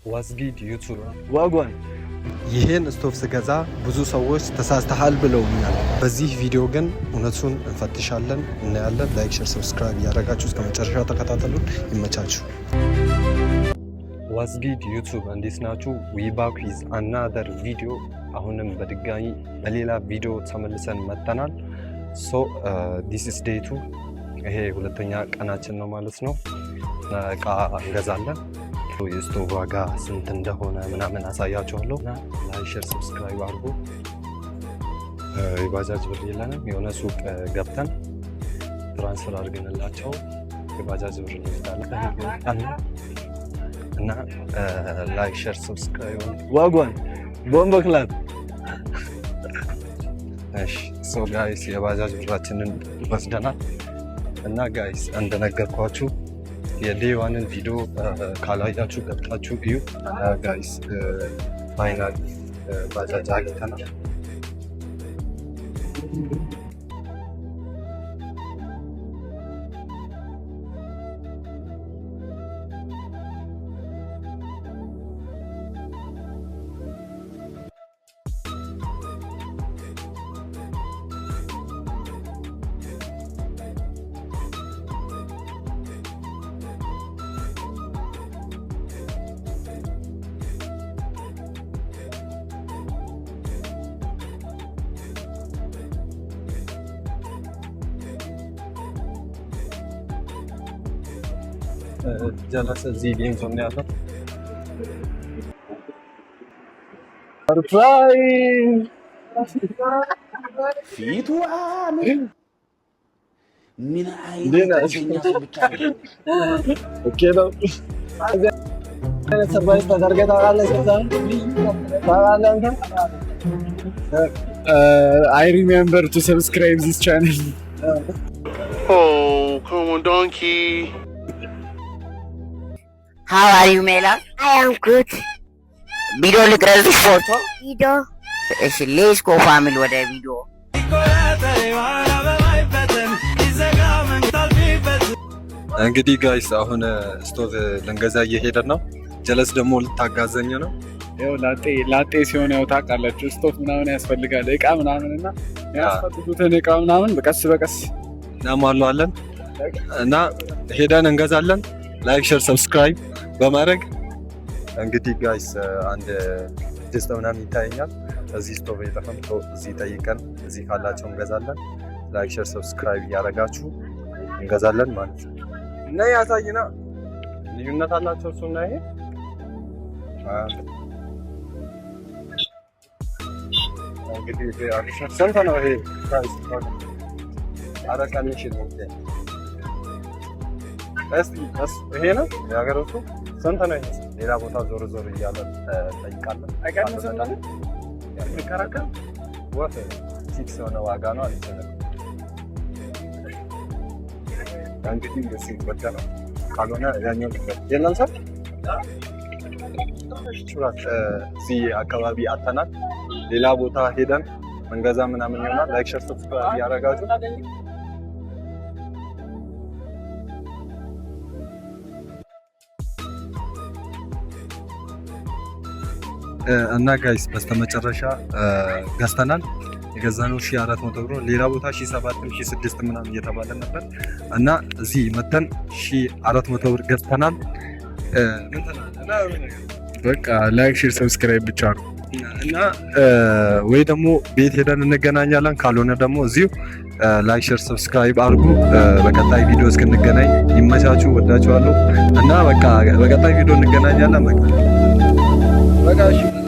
ዋዝጊድ ዩቱብ ዋጓን ይሄን ስቶቭ ስገዛ ብዙ ሰዎች ተሳስተሃል ብለውኛል። በዚህ ቪዲዮ ግን እውነቱን እንፈትሻለን፣ እናያለን። ላይክ፣ ሼር፣ ሰብስክራይብ ያደረጋችሁ እስከ መጨረሻው ተከታተሉን። ይመቻችሁ። ዋዝጊድ ዩቱብ እንዴት ናችሁ? ዊ ባክ ዊዝ አናዘር ቪዲዮ። አሁንም በድጋሚ በሌላ ቪዲዮ ተመልሰን መጥተናል። ሶ ዲስ ኢዝ ዴይ 2። ይሄ ሁለተኛ ቀናችን ነው ማለት ነው። እቃ እንገዛለን። የስቶቭ ዋጋ ስንት እንደሆነ ምናምን አሳያችኋለሁ። ላይክ ሼር ሰብስክራይብ አድርጉ። የባጃጅ ብር የለንም። የሆነ ሱቅ ገብተን ትራንስፈር አድርገንላቸው የባጃጅ ብር እንወስዳለን እና ላይክ ሼር ሰብስክራይብ ዋጓን ቦምበክላት። እሺ ሶ ጋይስ የባጃጅ ብራችንን ወስደናል እና ጋይስ እንደነገርኳችሁ የዴይ ዋንን ቪዲዮ ካላያችሁ ገብታችሁ እዩ ጋይስ። ፋይናል ባጃጅ አግኝተናል። ጀለሰ እዚህ ጌምስ ነው ያለው። ሰርፕራይዝ ፊቱ ምን አይነት ብቻ ኦኬ ነው። ሰርፕራይዝ ተደርገህ ታውቃለህ? I remember to subscribe this channel. Oh, come on, donkey. How are you, Mela? I am good. Video ልቅረጽ ፎቶ ቪዲዮ። እሺ ሌትስ ጎ ፋሚሊ ወደ ቪዲዮ። እንግዲህ ጋይስ አሁን ስቶቭ ልንገዛ እየሄደን ነው። ጀለስ ደግሞ ልታጋዘኝ ነው። ያው ላጤ ሲሆን ያው ታውቃላችሁ ስቶቭ ምናምን ያስፈልጋል፣ እቃ ምናምን እና ያስፈልጉትን እቃ ምናምን በቀስ በቀስ እናሟላዋለን እና ሄደን እንገዛለን። ላይክ ሼር ሰብስክራይብ በማድረግ እንግዲህ ጋይስ አንድ ድስት ምናምን ይታየኛል። እዚህ ስቶቭ የተፈምቶ እዚህ ጠይቀን እዚህ ካላቸው እንገዛለን። ላይክ ሼር ሰብስክራይብ እያደረጋችሁ እንገዛለን ማለት ነው። እና ያሳይና ልዩነት አላቸው እሱና ይሄ እንግዲህ ስንት ነው ይሄ ፕራይስ? አረቃንሽ ነው ይሄ ነው የሀገሮቹ ስንት ነው? ሌላ ቦታ ዞር ዞር እያለን ጠይቃለን። አይቀንስም ነው የሚከራከር ወፍ ፊክስ የሆነ ዋጋ ነው አለች። እንግዲህ እዚህ ወደ ነው ካልሆነ ያኛው የለም ሰው ሹራት እዚህ አካባቢ አተናል። ሌላ ቦታ ሄደን መንገዛ ምናምን ይሆናል። ላይክ ሼር ሰብስክራይብ ያደረጋችሁ እና ጋይስ በስተመጨረሻ ገዝተናል። የገዛነው 1400 ብር፣ ሌላ ቦታ 1700 1600 ምናምን እየተባለ ነበር እና እዚህ መተን 1400 ብር ገዝተናል። በቃ ላይክ ሼር ሰብስክራይብ ብቻ ነው እና ወይ ደግሞ ቤት ሄደን እንገናኛለን። ካልሆነ ደግሞ እዚሁ ላይክ ሼር ሰብስክራይብ አድርጉ። በቀጣይ ቪዲዮ እስክንገናኝ ይመቻችሁ። ወዳችኋለሁ እና በቃ በቀጣይ ቪዲዮ እንገናኛለን። በቃ እሺ።